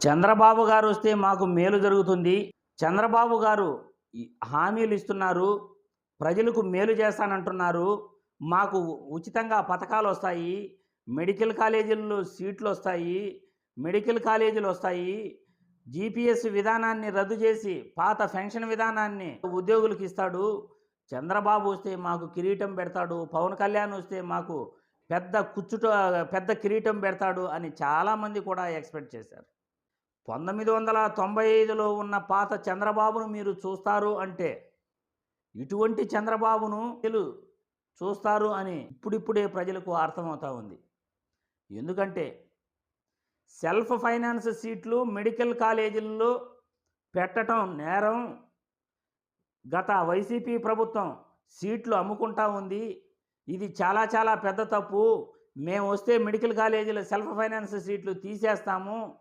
చంద్రబాబు గారు వస్తే మాకు మేలు జరుగుతుంది. చంద్రబాబు గారు హామీలు ఇస్తున్నారు. ప్రజలకు మేలు చేస్తానంటున్నారు. మాకు ఉచితంగా పథకాలొస్తాయి. మెడికల్ కాలేజీల్లో సీట్లొస్తాయి. మెడికల్ కాలేజీలొస్తాయి. జీపీఎస్ విధానాన్ని రద్దు చేసి పాత పెన్షన్ విధానాన్ని ఉద్యోగులకు ఇస్తాడు. చంద్రబాబు వస్తే మాకు కిరీటం పెడతాడు. పవన్ కళ్యాణ్ వస్తే మాకు పెద్ద కిరీటం పెడతాడు అని చాలామంది కూడా ఎక్స్‌పెక్ట్ చేశారు. 1995లో ఉన్న పాత చంద్రబాబును మీరు చూస్తారు అంటే, ఇటువంటి చంద్రబాబును చూస్తారు అని ఇప్పుడిప్పుడే ప్రజలకు అర్థమవుతా ఉంది. ఎందుకంటే సెల్ఫ్ ఫైనాన్స్ సీట్లు మెడికల్ కాలేజీల్లో పెట్టటం నేరం. గత వైసీపీ ప్రభుత్వం సీట్లు అమ్ముకుంటా ఉంది. ఇది చాలా పెద్ద తప్పు. మేము వస్తే మెడికల్ కాలేజీలో సెల్ఫ్ ఫైనాన్స్ సీట్లు తీసేస్తాము.